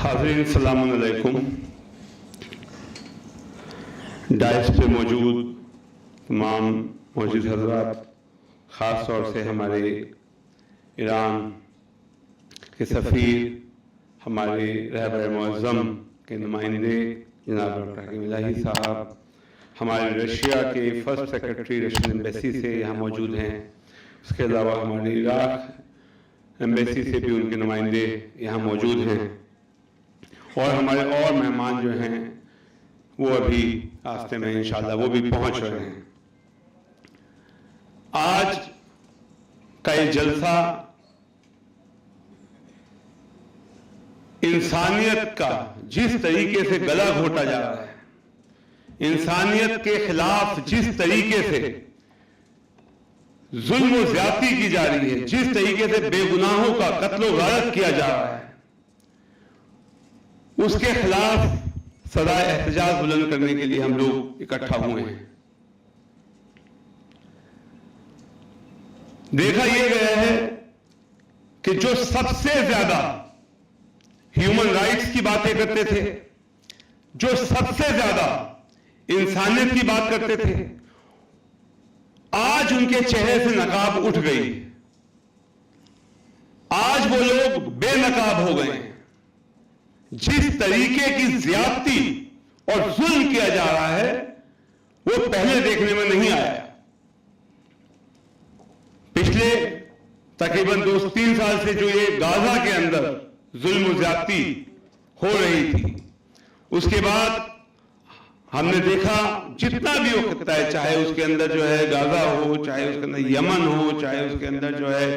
हाज़रीन सलामुन अलैकुम। डाइस पे मौजूद तमाम मौजूद हज़रात, ख़ास तौर से हमारे ईरान के सफ़ीर, हमारे रहबर मुअज़्ज़म के नुमाइंदे जनाब डॉक्टर हकीम इलाही साहब, हमारे रशिया के फर्स्ट सेक्रेटरी रशियन एम्बेसी से यहाँ मौजूद हैं। उसके अलावा हमारे इराक़ एम्बेसी से भी उनके नुमाइंदे यहाँ मौजूद हैं और हमारे और मेहमान जो हैं वो अभी रास्ते में इंशाअल्लाह वो भी पहुँच रहे हैं। आज का ये जलसा इंसानियत का जिस तरीके से गला घोटा जा रहा है, इंसानियत के खिलाफ जिस तरीके से जुल्म और ज्यादती की जा रही है, जिस तरीके से बेगुनाहों का कत्ल और गारत किया जा रहा है, उसके खिलाफ सदाए एहतजाज बुलंद करने के लिए हम लोग इकट्ठा हुए हैं। देखा यह गया है कि जो सबसे ज्यादा ह्यूमन राइट्स की बातें करते थे, जो सबसे ज्यादा इंसानियत की बात करते थे, आज उनके चेहरे से नकाब उठ गई। आज वो लोग बेनकाब हो गए हैं। जिस तरीके की ज्यादती और जुल्म किया जा रहा है वो पहले देखने में नहीं आया। पिछले तकरीबन 2-3 साल से जो ये गाजा के अंदर जुल्म और ज्यादती हो रही थी, उसके बाद हमने देखा जितना भी वो खत्ता है, चाहे उसके अंदर जो है गाजा हो, चाहे उसके अंदर यमन हो, चाहे उसके अंदर जो है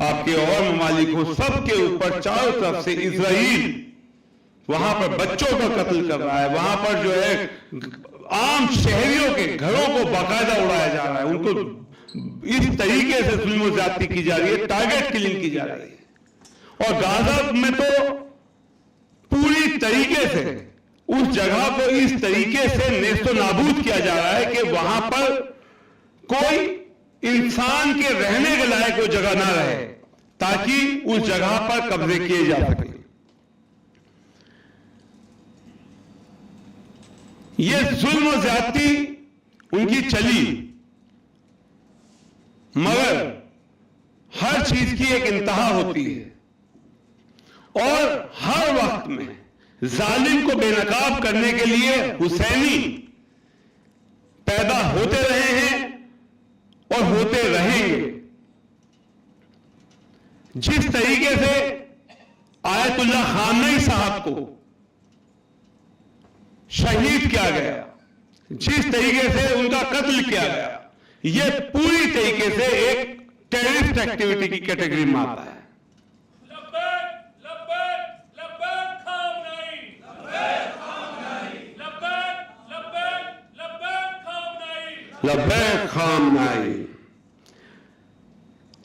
आपके और ममालिक हो, सबके ऊपर चारों तरफ से इजराइल वहां पर बच्चों का कत्ल कर रहा है। वहां पर जो है आम शहरियों के घरों को बाकायदा उड़ाया जा रहा है। उनको इस तरीके से जुल्म और ज्यादती की जा रही है, टारगेट किलिंग की जा रही है। और गाजा में तो पूरी तरीके से उस जगह को इस तरीके से नेस्तो नाबूद किया जा रहा है कि वहां पर कोई इंसान के रहने के लायक वो जगह ना रहे, ताकि उस जगह पर कब्जे किए जा सके। ये जुल्म और ज्यादती उनकी चली, मगर हर चीज की एक इंतहा होती है और हर वक्त में जालिम को बेनकाब करने के लिए हुसैनी पैदा होते रहे हैं और होते रहेंगे। जिस तरीके से आयतुल्लाह खामेनी साहब को शहीद किया गया, जिस तरीके से उनका कत्ल किया गया, यह पूरी तरीके से एक टेररिस्ट एक्टिविटी की कैटेगरी में आता है। लब्बैक खामनाई।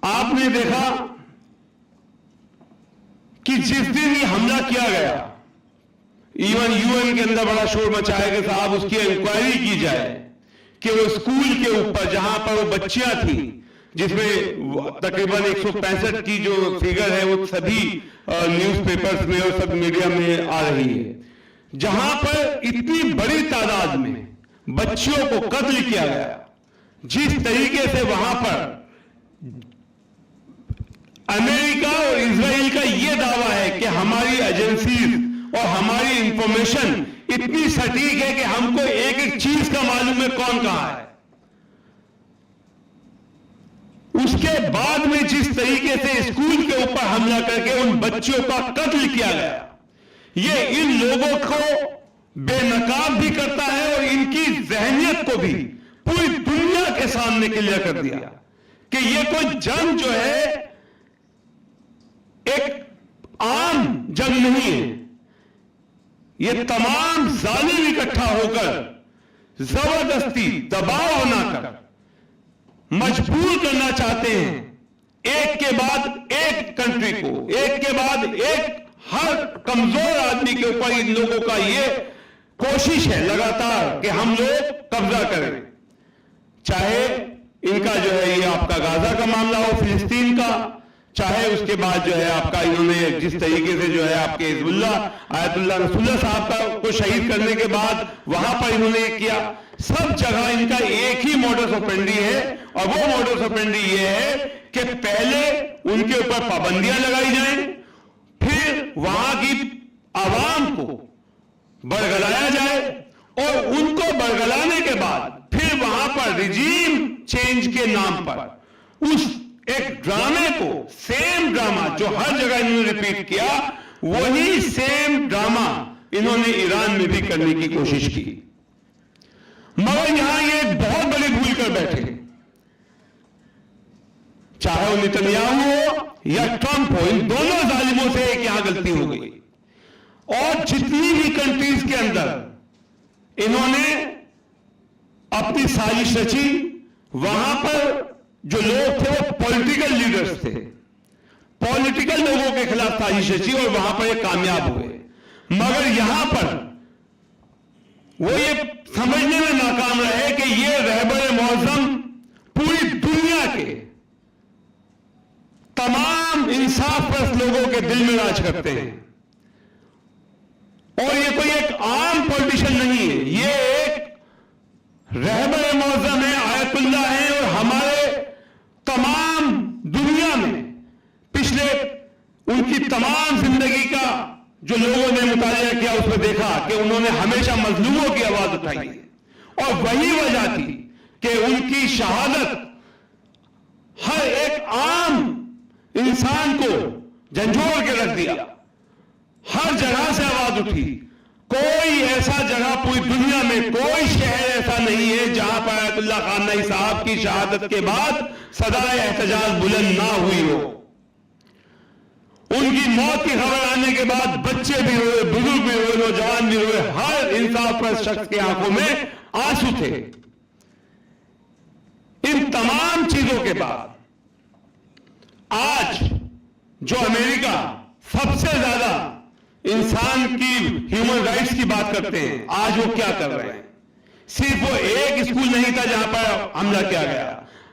आपने देखा कि जिस दिन ये हमला किया गया, इवन यूएन के अंदर बड़ा शोर मचाया कि साहब उसकी इंक्वायरी की जाए कि वो स्कूल के ऊपर जहां पर वो बच्चियां थी, जिसमें तकरीबन 165 की जो फिगर है वो सभी न्यूज़पेपर्स में और सब मीडिया में आ रही है, जहां पर इतनी बड़ी तादाद में बच्चियों को कत्ल किया गया। जिस तरीके से वहां पर अमेरिका और इजराइल का यह दावा है कि हमारी एजेंसीज और हमारी इंफॉर्मेशन इतनी सटीक है कि हमको एक एक चीज का मालूम है कौन कहां है, उसके बाद में जिस तरीके से स्कूल के ऊपर हमला करके उन बच्चियों का कत्ल किया गया, ये इन लोगों को बेनकाब भी करता है और इनकी जहनियत को भी पूरी दुनिया के सामने क्लियर कर दिया कि ये कोई जंग जो है एक आम जंग नहीं है। ये तमाम जालिम इकट्ठा होकर जबरदस्ती दबाव बनाकर मजबूर करना चाहते हैं एक के बाद एक कंट्री को, एक के बाद एक हर कमजोर आदमी के ऊपर इन लोगों का ये कोशिश है लगातार कि हम लोग कब्जा करें। चाहे इनका जो है ये आपका गाजा का मामला हो फिलिस्तीन का, चाहे उसके बाद जो है आपका इन्होंने जिस तरीके से जो है आपके हिजबुल्लाह आयतुल्लाह रसूलुल्लाह साहब का को शहीद करने के बाद वहां पर इन्होंने ये किया, सब जगह इनका एक ही मॉडस ऑपरेंडी है। और वो मॉडस ऑपरेंडी ये है कि पहले उनके ऊपर पाबंदियां लगाई जाएं, फिर वहां की आवाम को बरगलाया जाए और उनको बरगलाने के बाद फिर वहां पर रिजीम चेंज के नाम पर उस एक ड्रामे को, सेम ड्रामा जो हर जगह इन्होंने रिपीट किया, वही सेम ड्रामा इन्होंने ईरान में भी करने की कोशिश की। मगर यहां ये एक बहुत बड़ी भूल कर बैठे, चाहे वो नेतन्याहू हो या ट्रंप हो, इन दोनों जालिमों से एक यहां गलती हो गई। और जितनी भी कंट्रीज के अंदर इन्होंने अपनी साजिश रची, वहां पर जो लोग थे वो पॉलिटिकल लीडर्स थे, पॉलिटिकल लोगों के खिलाफ साजिश रची और वहां पर ये कामयाब हुए। मगर यहां पर वो ये समझने में नाकाम रहे कि ये रहबर मौजम पूरी दुनिया के तमाम इंसाफ परस्त लोगों के दिल में राज करते हैं। और ये कोई एक आम पॉलिटिशियन नहीं है, ये एक रहबर मौजम है, आयतुल्लाह है। और हमारे तमाम दुनिया में पिछले उनकी तमाम जिंदगी का जो लोगों ने मुतालिया किया, उसमें देखा कि उन्होंने हमेशा मजलूमों की आवाज उठाई है। और वही वजह थी कि उनकी शहादत हर एक आम इंसान को झंझोड़ के रख दिया, हर जगह से आवाज उठी। कोई ऐसा जगह पूरी दुनिया में, कोई शहर ऐसा नहीं है जहां पर आयतुल्लाह खामनई साहब की शहादत के बाद सदाए एहतजाज बुलंद ना हुई हो। उनकी मौत की खबर आने के बाद बच्चे भी रोए, बुजुर्ग भी रोए, नौजवान भी रोए, हर इंसाफ पर शख्स की आंखों में आंसू थे। इन तमाम चीजों के बाद आज जो अमेरिका सबसे ज्यादा इंसान की ह्यूमन राइट्स की बात करते हैं, आज वो क्या कर रहे हैं? सिर्फ वो एक स्कूल नहीं था जहां पर हमला किया गया,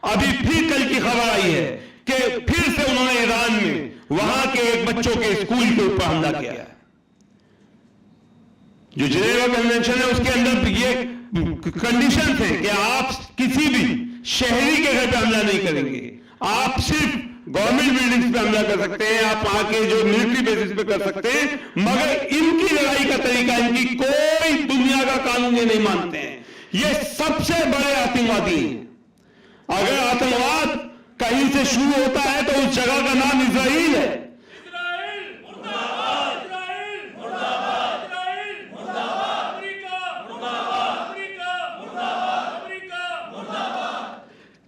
अभी फिर कल की खबर आई है कि फिर से उन्होंने ईरान में वहां के एक बच्चों के स्कूल के ऊपर हमला किया है। जो जिनेवा कन्वेंशन है उसके अंदर ये कंडीशन थे कि आप किसी भी शहरी के घर पे हमला नहीं करेंगे, आप सिर्फ गवर्नमेंट बिल्डिंग्स पे हमला कर सकते हैं, आप वहां के जो मिलिट्री बेसिस पे कर सकते हैं। मगर इनकी लड़ाई का तरीका, इनकी कोई दुनिया का कानून ये नहीं मानते हैं। ये सबसे बड़े आतंकवादी हैं। अगर आतंकवाद कहीं से शुरू होता है तो उस जगह का नाम इजराइल है।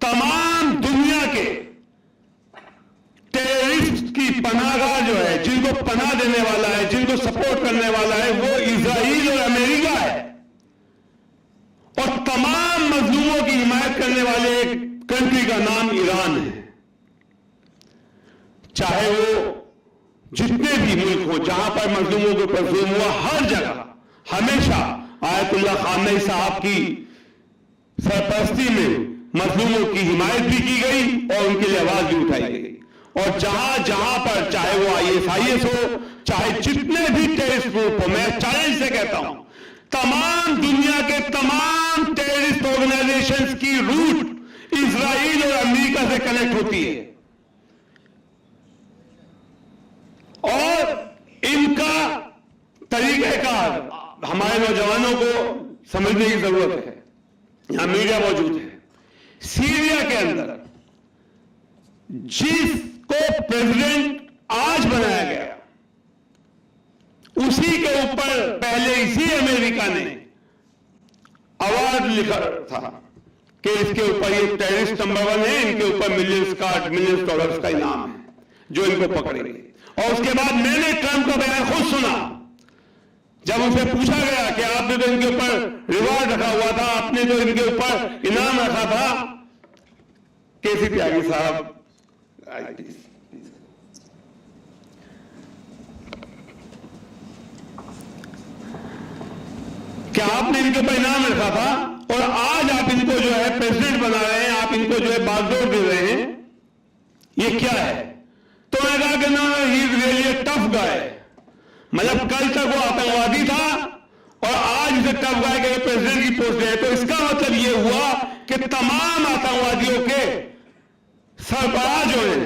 तमाम दुनिया के टेररिस्ट की पनाहगाह जो है, जिनको पनाह देने वाला है, जिनको सपोर्ट करने वाला है, वो इजराइल और अमेरिका है। और तमाम मजलूमों की हिमायत करने वाले एक कंट्री का नाम ईरान है। चाहे वो जितने भी मुल्क हो जहां पर मजलूमों के ऊपर जुल्म हुआ, हर जगह हमेशा आयतुल्लाह खामनई साहब की सरपरस्ती में मजलूमों की हिमायत भी की गई और उनके लिए आवाज भी उठाई गई। और जहां जहां पर, चाहे वो ISIS हो, चाहे जितने भी टेररिस्ट ग्रुप हो, मैं चैलेंज से कहता हूं, तमाम दुनिया के तमाम टेररिस्ट ऑर्गेनाइजेशंस की रूट इजराइल और अमेरिका से कनेक्ट होती है। और इनका तरीकेकार हमारे नौजवानों को समझने की जरूरत है। यहां मीडिया मौजूद है। सीरिया के अंदर जिसको प्रेसिडेंट आज बनाया गया, उसी के ऊपर पहले इसी अमेरिका ने अवार्ड लिखा था कि इसके ऊपर ये टेररिस्ट नंबर 1 है, इनके ऊपर मिलियंस डॉलर्स का इनाम है जो इनको पकड़ेंगे। और उसके बाद मैंने ट्रंप का बयान खुद सुना, जब उनसे पूछा गया कि आपने तो इनके ऊपर रिवॉर्ड रखा हुआ था, आपने तो इनके ऊपर इनाम रखा था। केसी त्यागी साहब, क्या आपने इनके ऊपर इनाम रखा था और आज आप इनको जो है प्रेसिडेंट बना रहे हैं, आप इनको उनको जो है बागडोर दे रहे हैं, ये क्या है? तो मैं कहा कि ना, he is really tough guy. मतलब कल तक वो आतंकवादी था और आज इसे टफ गाय के प्रेसिडेंट की पोस्ट है। तो इसका मतलब ये हुआ कि तमाम आतंकवादियों के सरबराह जो है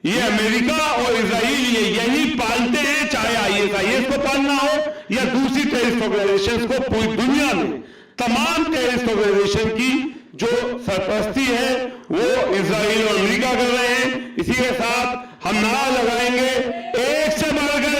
ये अमेरिका और इजराइल यही पालते हैं, चाहे आईएसआईएस को पालना हो या दूसरी टेररिस्ट ऑर्गेनाइजेशन को। पूरी दुनिया में तमाम टेररिस्ट ऑर्गेनाइजेशन की जो सरपरस्ती है वो इजराइल और अमेरिका कर रहे हैं। इसी के साथ हम नारा लगाएंगे, एक से बढ़कर